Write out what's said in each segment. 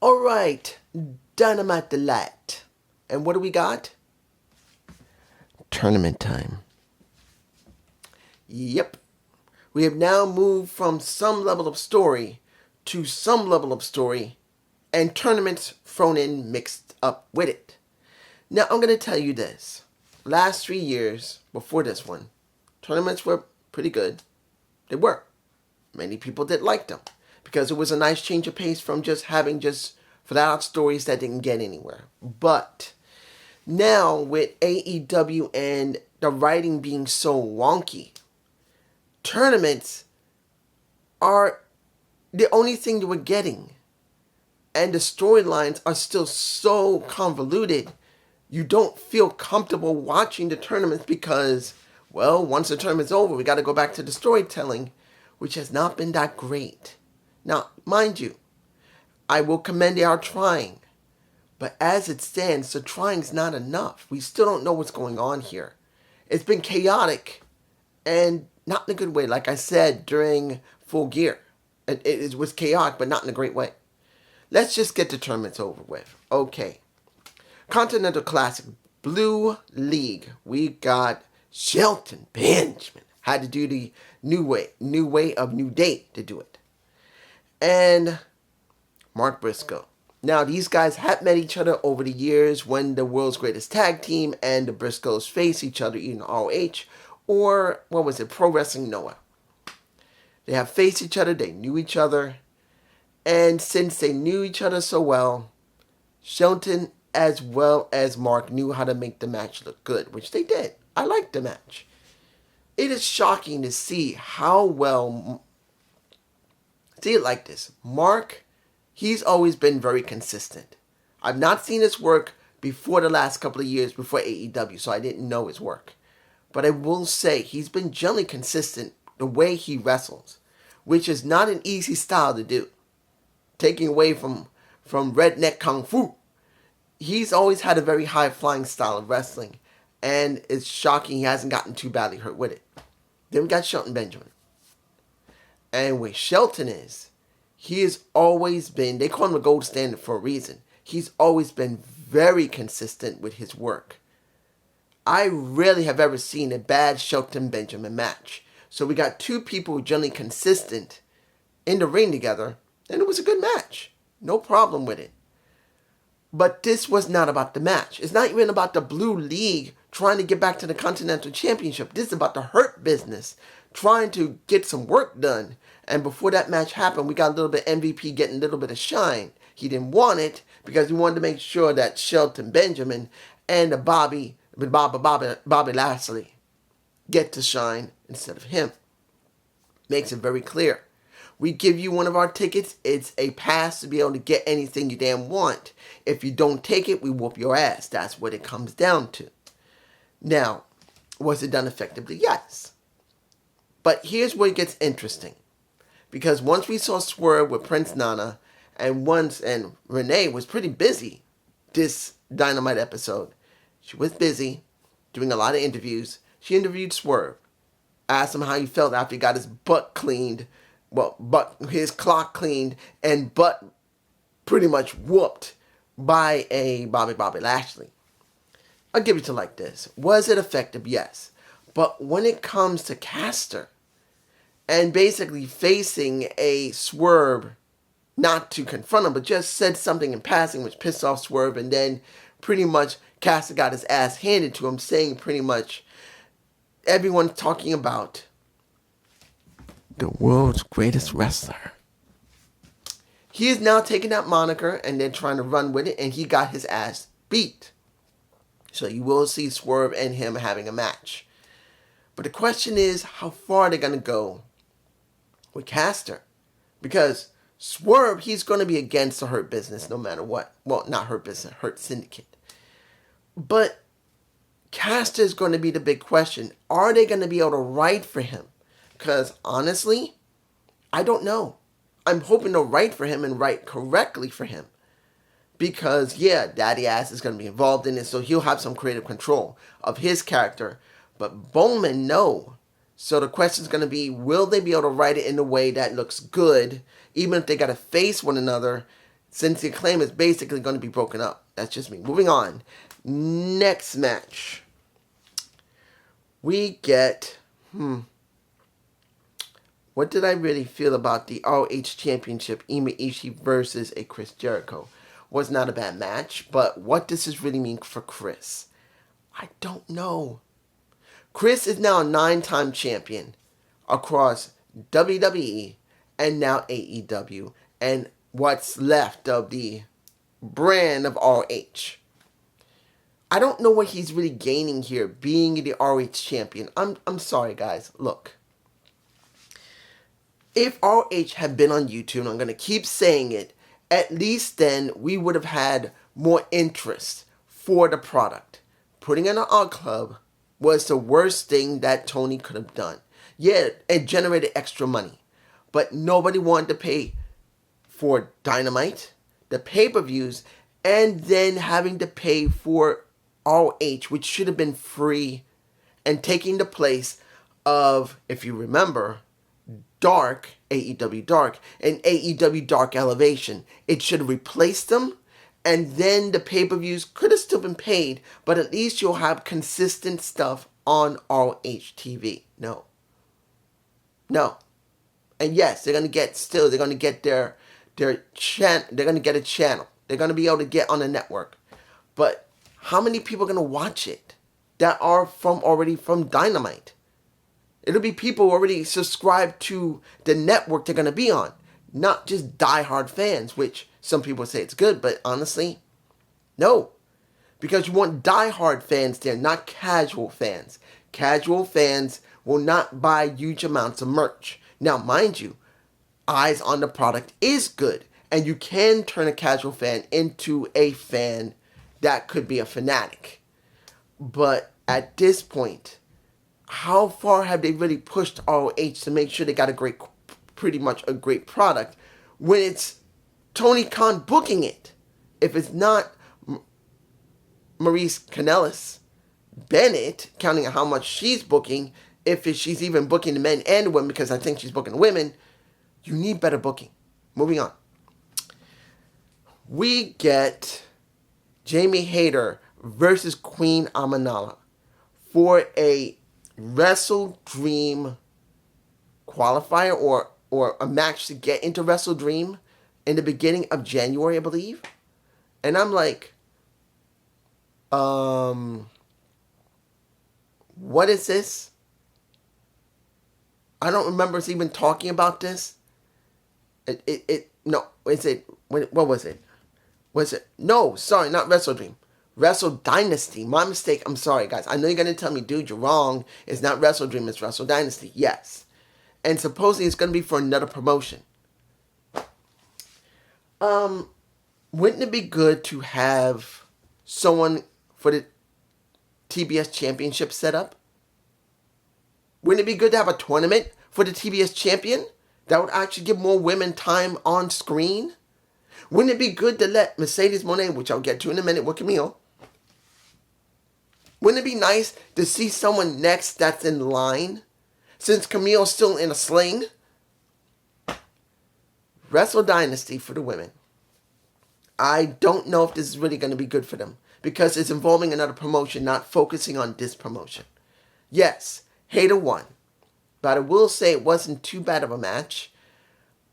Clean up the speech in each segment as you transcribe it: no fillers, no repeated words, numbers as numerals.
Alright, Dynamite Delight. And what do we got? Tournament time. Yep. We have now moved from some level of story to some level of story, and tournaments thrown in mixed up with it. Now, I'm going to tell you this. Last 3 years, before this one, tournaments were pretty good. They were. Many people did like them because it was a nice change of pace from just having just flat out stories that didn't get anywhere. But now with AEW and the writing being so wonky, tournaments are the only thing that we're getting. And the storylines are still so convoluted. You don't feel comfortable watching the tournaments because, well, once the tournament's over, we got to go back to the storytelling, which has not been that great. Now, mind you, I will commend they are trying. But as it stands, the trying's not enough. We still don't know what's going on here. It's been chaotic and not in a good way. Like I said during Full Gear, it was chaotic, but not in a great way. Let's just get the tournaments over with. Okay. Continental Classic Blue League. We got Shelton Benjamin. Had to do the new way of New Day to do it. And Mark Briscoe. Now, these guys have met each other over the years when the world's greatest tag team and the Briscoes face each other in ROH or, Pro Wrestling Noah. They have faced each other, they knew each other, and since they knew each other so well, Shelton as well as Mark knew how to make the match look good, which they did. I liked the match. It is shocking to see how well... See it like this. Mark, he's always been very consistent. I've not seen his work before the last couple of years before AEW, so I didn't know his work. But I will say he's been generally consistent the way he wrestles, which is not an easy style to do. Taking away from redneck kung fu, he's always had a very high-flying style of wrestling, and it's shocking he hasn't gotten too badly hurt with it. Then we got Shelton Benjamin. And where Shelton is, he has always been, they call him a gold standard for a reason. He's always been very consistent with his work. I rarely have ever seen a bad Shelton Benjamin match. So we got two people generally consistent in the ring together, and it was a good match. No problem with it. But this was not about the match. It's not even about the Blue League trying to get back to the Continental Championship. This is about the Hurt Business trying to get some work done. And before that match happened, we got a little bit MVP getting a little bit of shine. He didn't want it because he wanted to make sure that Shelton Benjamin and the Bobby Lashley get to shine instead of him. Makes it very clear. We give you one of our tickets. It's a pass to be able to get anything you damn want. If you don't take it, we whoop your ass. That's what it comes down to. Now, was it done effectively? Yes. But here's where it gets interesting. Because once we saw Swerve with Prince Nana, and Renee was pretty busy this Dynamite episode. She was busy doing a lot of interviews. She interviewed Swerve. Asked him how he felt after he got his butt cleaned. His clock cleaned and butt pretty much whooped by a Bobby Lashley. I'll give it to like this. Was it effective? Yes. But when it comes to Caster and basically facing a Swerve, not to confront him, but just said something in passing which pissed off Swerve, and then pretty much Caster got his ass handed to him, saying pretty much everyone's talking about the world's greatest wrestler. He is now taking that moniker and then trying to run with it, and he got his ass beat. So you will see Swerve and him having a match. But the question is, how far are they going to go with Caster? Because Swerve, he's going to be against the Hurt Business no matter what. Well, not Hurt Business, Hurt Syndicate. But Caster is going to be the big question. Are they going to be able to write for him? Because honestly, I don't know. I'm hoping they'll write for him and write correctly for him. Because, yeah, Daddy Ass is going to be involved in it, so he'll have some creative control of his character. But Bowman, no. So the question is going to be, will they be able to write it in a way that looks good, even if they got to face one another? since the Acclaim is basically going to be broken up. That's just me. Moving on. Next match. We get... What did I really feel about the ROH Championship, Ema Ishii versus a Chris Jericho? Was not a bad match, but what does this really mean for Chris? I don't know. Chris is now a 9-time champion across WWE and now AEW and what's left of the brand of ROH. I don't know what he's really gaining here being the ROH champion. I'm sorry, guys. Look. If ROH had been on YouTube, and I'm going to keep saying it, at least then we would have had more interest for the product. Putting in an art club was the worst thing that Tony could have done. Yeah, it generated extra money. But nobody wanted to pay for Dynamite, the pay-per-views, and then having to pay for ROH, which should have been free, and taking the place of, if you remember, Dark, AEW Dark, and AEW Dark Elevation. It should have replaced them, and then the pay-per-views could have still been paid, but at least you'll have consistent stuff on ROH TV. No. And yes, they're gonna get they're gonna get a channel. They're gonna be able to get on a network. But how many people are gonna watch it that are already from Dynamite? It'll be people who already subscribe to the network they're going to be on. Not just diehard fans, which some people say it's good, but honestly, no. Because you want diehard fans there, not casual fans. Casual fans will not buy huge amounts of merch. Now, mind you, eyes on the product is good. And you can turn a casual fan into a fan that could be a fanatic. But at this point, how far have they really pushed ROH to make sure they got pretty much a great product when it's Tony Khan booking it? If it's not Maurice Kanellis Bennett, counting on how much she's booking, she's even booking the men and the women, because I think she's booking the women, you need better booking. Moving on. We get Jamie Hayter versus Queen Aminala for a Wrestle Dream qualifier or a match to get into Wrestle Dream in the beginning of January, I believe. And I'm like, what is this? I don't remember us even talking about this. What was it? No, sorry, not Wrestle Dream. Wrestle Dynasty. My mistake. I'm sorry, guys. I know you're going to tell me, dude, you're wrong. It's not Wrestle Dream. It's Wrestle Dynasty. Yes. And supposedly it's going to be for another promotion. Wouldn't it be good to have someone for the TBS Championship set up? Wouldn't it be good to have a tournament for the TBS Champion? That would actually give more women time on screen. Wouldn't it be good to let Mercedes Moné, which I'll get to in a minute with Camille, wouldn't it be nice to see someone next that's in line? Since Camille's still in a sling. Wrestle Dynasty for the women. I don't know if this is really going to be good for them, because it's involving another promotion, not focusing on this promotion. Yes, Hayter won. But I will say it wasn't too bad of a match.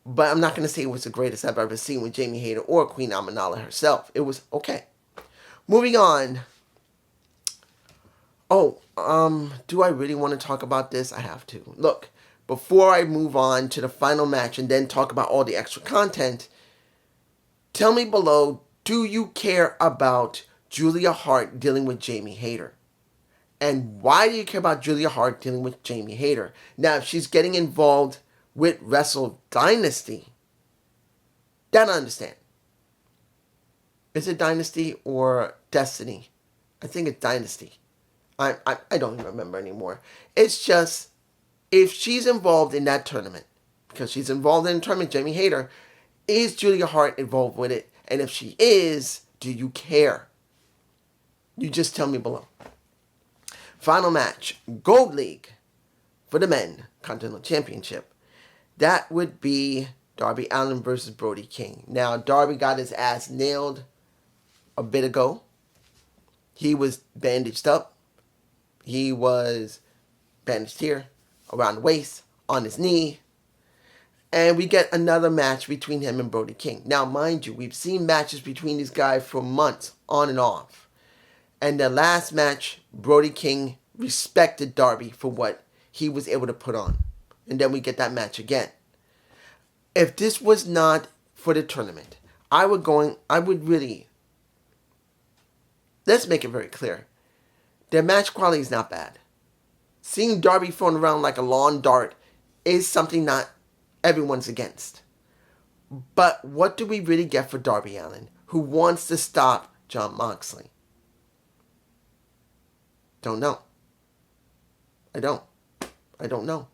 But I'm not going to say it was the greatest I've ever seen with Jamie Hayter or Queen Aminala herself. It was okay. Moving on. Do I really want to talk about this? I have to. Look, before I move on to the final match and then talk about all the extra content, tell me below, do you care about Julia Hart dealing with Jamie Hayter? And why do you care about Julia Hart dealing with Jamie Hayter? Now, if she's getting involved with Wrestle Dynasty, then I understand. Is it Dynasty or Destiny? I think it's Dynasty. I don't even remember anymore. It's just, if she's involved in that tournament, because she's involved in the tournament, Jamie Hayter, is Julia Hart involved with it? And if she is, do you care? You just tell me below. Final match, Gold League for the men, Continental Championship. That would be Darby Allin versus Brody King. Now, Darby got his ass nailed a bit ago. He was bandaged up. He was bandaged here, around the waist, on his knee. And we get another match between him and Brody King. Now, mind you, we've seen matches between these guys for months, on and off. And the last match, Brody King respected Darby for what he was able to put on. And then we get that match again. If this was not for the tournament, I would really, let's make it very clear. Their match quality is not bad. Seeing Darby thrown around like a lawn dart is something not everyone's against. But what do we really get for Darby Allin, who wants to stop Jon Moxley? Don't know. I don't know.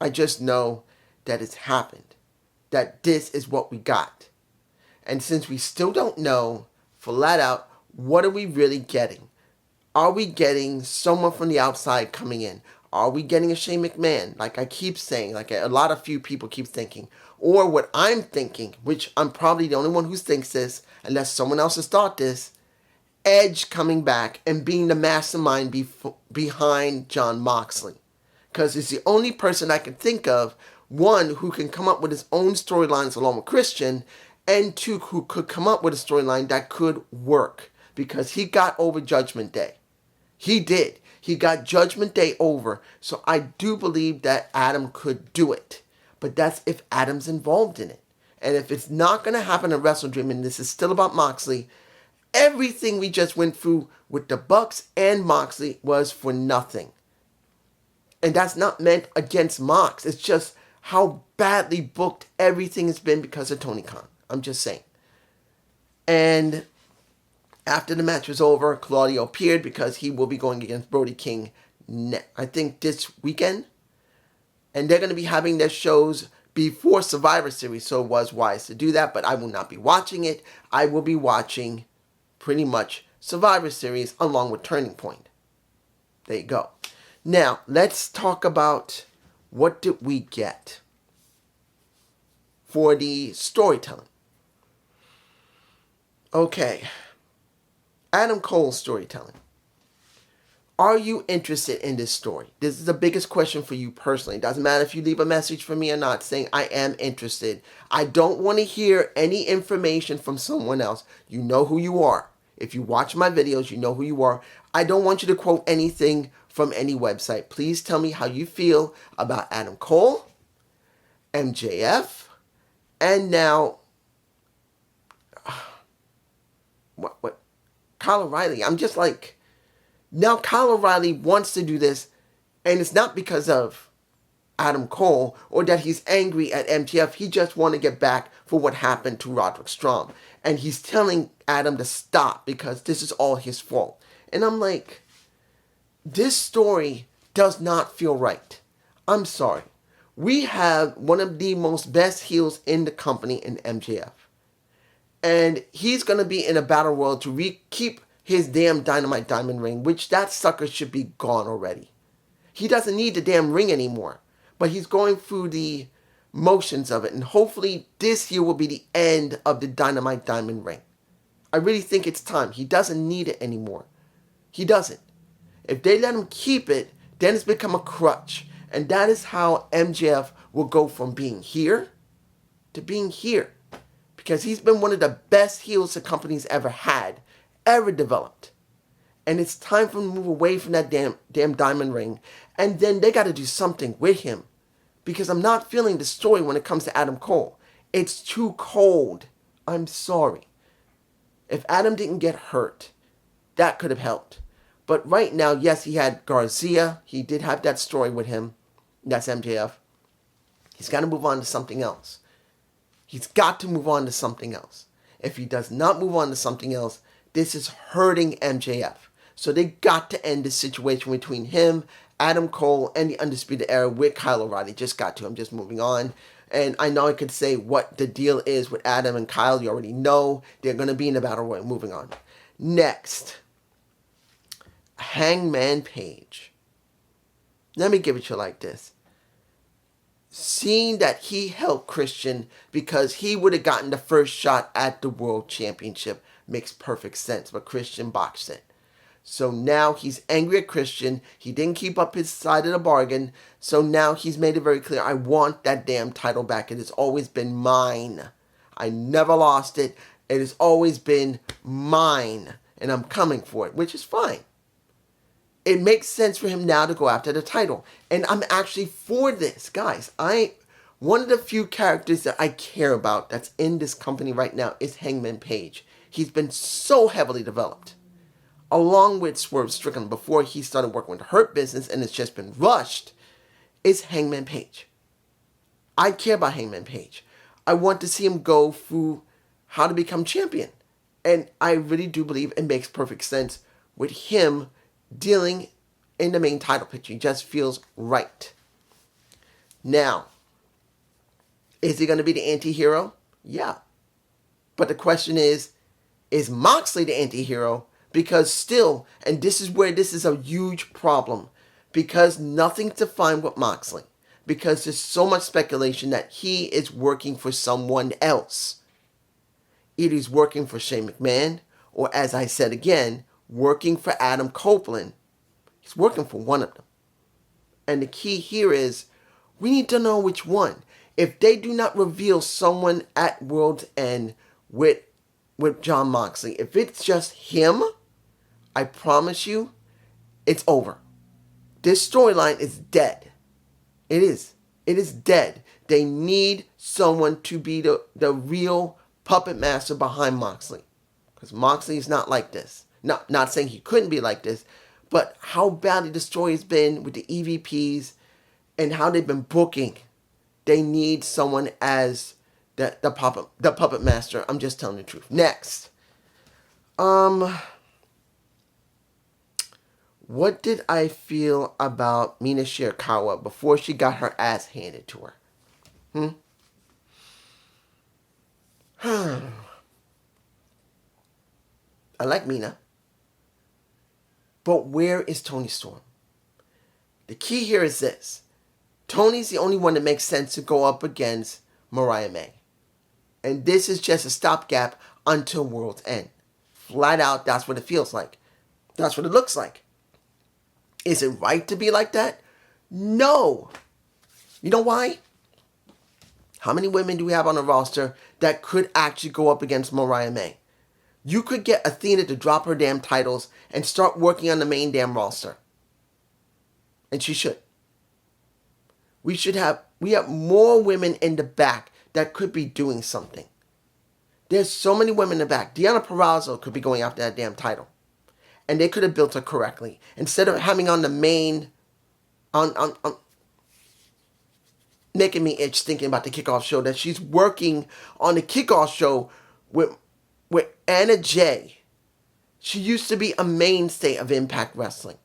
I just know that it's happened. That this is what we got. And since we still don't know, flat out, what are we really getting? Are we getting someone from the outside coming in? Are we getting a Shane McMahon? Like I keep saying, like a few people keep thinking. Or what I'm thinking, which I'm probably the only one who thinks this, unless someone else has thought this, Edge coming back and being the mastermind behind Jon Moxley. Because it's the only person I can think of, one, who can come up with his own storylines along with Christian, and two, who could come up with a storyline that could work. Because he got over Judgment Day. He did. He got Judgment Day over. So I do believe that Adam could do it. But that's if Adam's involved in it. And if it's not going to happen in Wrestle Dream, and this is still about Moxley, everything we just went through with the Bucks and Moxley was for nothing. And that's not meant against Mox. It's just how badly booked everything has been because of Tony Khan. I'm just saying. And after the match was over, Claudio appeared because he will be going against Brody King, I think, this weekend. And they're going to be having their shows before Survivor Series, so it was wise to do that. But I will not be watching it. I will be watching pretty much Survivor Series along with Turning Point. There you go. Now, let's talk about what did we get for the storytelling. Okay. Adam Cole's storytelling. Are you interested in this story? This is the biggest question for you personally. It doesn't matter if you leave a message for me or not saying I am interested. I don't want to hear any information from someone else. You know who you are. If you watch my videos, you know who you are. I don't want you to quote anything from any website. Please tell me how you feel about Adam Cole, MJF, and now what? Kyle O'Reilly. I'm just like, now Kyle O'Reilly wants to do this, and it's not because of Adam Cole or that he's angry at MJF. He just want to get back for what happened to Roderick Strong. And he's telling Adam to stop because this is all his fault. And I'm like, this story does not feel right. I'm sorry. We have one of the most best heels in the company in MJF. And he's going to be in a battle royal to keep his damn Dynamite diamond ring, which that sucker should be gone already. He doesn't need the damn ring anymore. But he's going through the motions of it. And hopefully this year will be the end of the Dynamite diamond ring. I really think it's time. He doesn't need it anymore. He doesn't. If they let him keep it, then it's become a crutch. And that is how MJF will go from being here to being here. Because he's been one of the best heels the company's ever had, ever developed. And it's time for him to move away from that damn diamond ring. And then they got to do something with him. Because I'm not feeling the story when it comes to Adam Cole. It's too cold. I'm sorry. If Adam didn't get hurt, that could have helped. But right now, yes, he had Garcia. He did have that story with him. That's MJF. He's got to move on to something else. He's got to move on to something else. If he does not move on to something else, this is hurting MJF. So they got to end the situation between him, Adam Cole, and the Undisputed Era with Kyle O'Reilly. Just got to. I'm just moving on. And I know I could say what the deal is with Adam and Kyle. You already know. They're going to be in the Battle Royal. Moving on. Next. Hangman Page. Let me give it to you like this. seeing that he helped Christian because he would have gotten the first shot at the world championship makes perfect sense, but Christian botched it. So now he's angry at Christian. He didn't keep up his side of the bargain. So now he's made it very clear, I want that damn title back. It has always been mine. I never lost it. It has always been mine. And I'm coming for it, which is fine. It makes sense for him now to go after the title. And I'm actually for this, guys. One of the few characters that I care about that's in this company right now is Hangman Page. He's been so heavily developed. Along with Swerve Strickland, before he started working with the Hurt Business and it's just been rushed, is Hangman Page. I care about Hangman Page. I want to see him go through how to become champion. And I really do believe it makes perfect sense with him dealing in the main title picture. He just feels right. Now, is he going to be the anti-hero? Yeah. But the question is Moxley the anti-hero? Because still, and this is where this is a huge problem, because nothing's defined with Moxley. Because there's so much speculation that he is working for someone else. Either he's working for Shane McMahon, or as I said again, working for Adam Copeland. He's working for one of them. And the key here is, we need to know which one. If they do not reveal someone at World's End with Jon Moxley, if it's just him, I promise you, it's over. This storyline is dead. It is. It is dead. They need someone to be the real puppet master behind Moxley. Because Moxley is not like this. Not saying he couldn't be like this, but how badly the story has been with the EVPs and how they've been booking. They need someone as the puppet master. I'm just telling the truth. Next. What did I feel about Mina Shirakawa before she got her ass handed to her? I like Mina. But where is Toni Storm? The key here is this. Tony's the only one that makes sense to go up against Mariah May. And this is just a stopgap until World's End. Flat out, that's what it feels like. That's what it looks like. Is it right to be like that? No. You know why? How many women do we have on the roster that could actually go up against Mariah May? You could get Athena to drop her damn titles and start working on the main damn roster. And she should. We have more women in the back that could be doing something. There's so many women in the back. Deonna Purrazzo could be going after that damn title. And they could have built her correctly. Instead of having on the main, making me itch thinking about the kickoff show, that she's working on the kickoff show with Anna Jay. She used to be a mainstay of Impact Wrestling.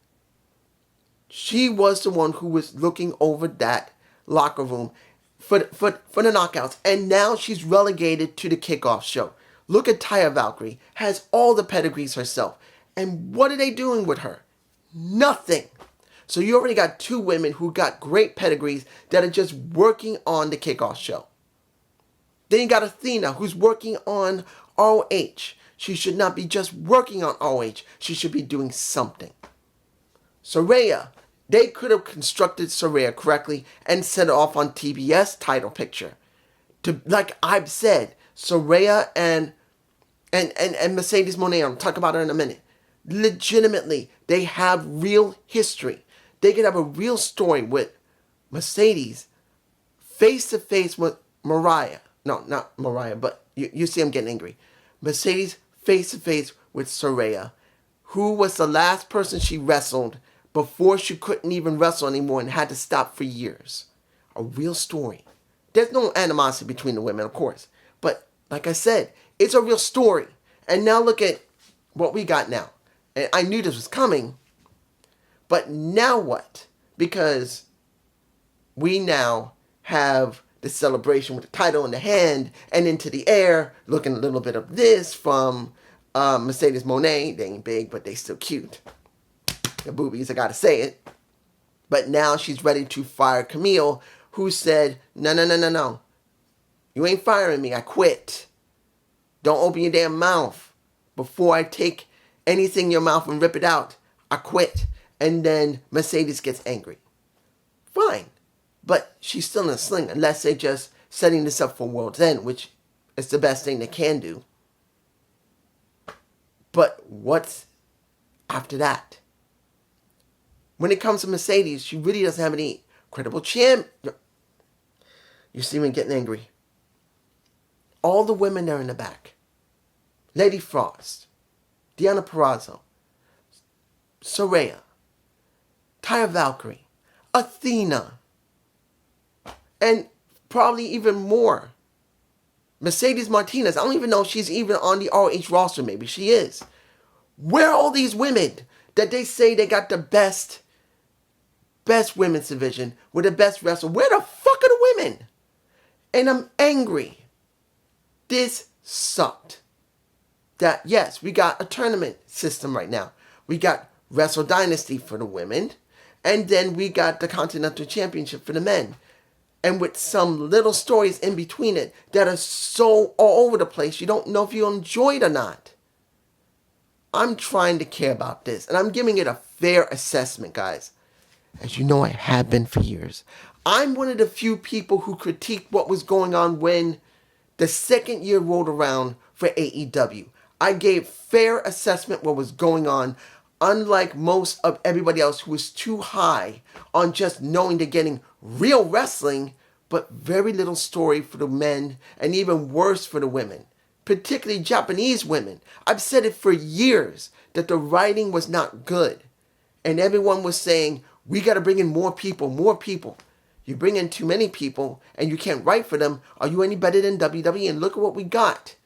She was the one who was looking over that locker room for the knockouts. And now she's relegated to the kickoff show. Look at Taya Valkyrie. Has all the pedigrees herself. And what are they doing with her? Nothing. So you already got two women who got great pedigrees that are just working on the kickoff show. Then you got Athena, who's working on ROH. She should not be just working on ROH. She should be doing something. Saraya. They could have constructed Saraya correctly and set it off on TBS title picture. Like I've said, Saraya and Mercedes Moné, I'll talk about her in a minute. Legitimately, they have real history. They could have a real story with Mercedes face to face with Mariah. No, not Mariah, but you see I'm getting angry. Mercedes face to face with Saraya, who was the last person she wrestled before she couldn't even wrestle anymore and had to stop for years. A real story. There's no animosity between the women, of course. But like I said, it's a real story. And now look at what we got now. And I knew this was coming. But now what? Because we now have the celebration with the title in the hand and into the air. Looking a little bit of this from Mercedes Moné. They ain't big, but they still cute. The boobies, I gotta say it. But now she's ready to fire Camille who said, no, no, no, no, no. You ain't firing me. I quit. Don't open your damn mouth before I take anything in your mouth and rip it out. I quit. And then Mercedes gets angry. Fine. But she's still in a sling unless they're just setting this up for World's End, which is the best thing they can do. But what's after that? When it comes to Mercedes, she really doesn't have any credible champ. You see me getting angry. All the women there in the back. Lady Frost, Deonna Purrazzo, Saraya, Taya Valkyrie, Athena, and probably even more. Mercedes Martinez. I don't even know if she's even on the ROH roster. Maybe she is. Where are all these women that they say they got the best women's division with the best wrestler? Where the fuck are the women? And I'm angry. This sucked. That, yes, we got a tournament system right now. We got Wrestle Dynasty for the women. And then we got the Continental Championship for the men. And with some little stories in between it that are so all over the place, you don't know if you enjoy it or not. I'm trying to care about this. And I'm giving it a fair assessment, guys. As you know, I have been for years. I'm one of the few people who critiqued what was going on when the second year rolled around for AEW. I gave fair assessment what was going on, unlike most of everybody else who was too high on just knowing they're getting real wrestling, but very little story for the men, and even worse for the women, particularly Japanese women. I've said it for years that the writing was not good, and everyone was saying, we got to bring in more people, more people. You bring in too many people, and you can't write for them. Are you any better than WWE? And look at what we got.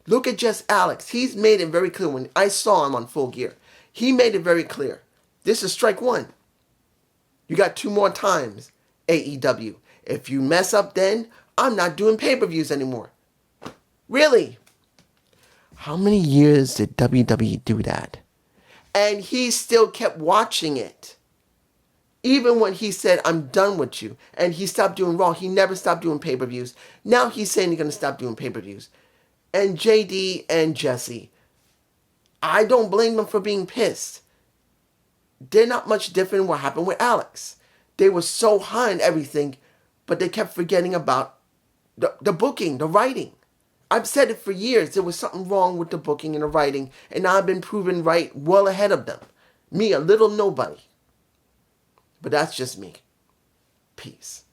Look at just Alex. He's made it very clear. When I saw him on Full Gear, he made it very clear. This is strike one. You got 2 more times, AEW. If you mess up then, I'm not doing pay-per-views anymore. Really? How many years did WWE do that? And he still kept watching it. Even when he said, I'm done with you, and he stopped doing Raw, he never stopped doing pay-per-views. Now he's saying he's going to stop doing pay-per-views. And JD and Jesse, I don't blame them for being pissed. They're not much different than what happened with Alex. They were so high on everything, but they kept forgetting about the booking, the writing. I've said it for years. There was something wrong with the booking and the writing, and I've been proven right well ahead of them. Me, a little nobody. But that's just me. Peace.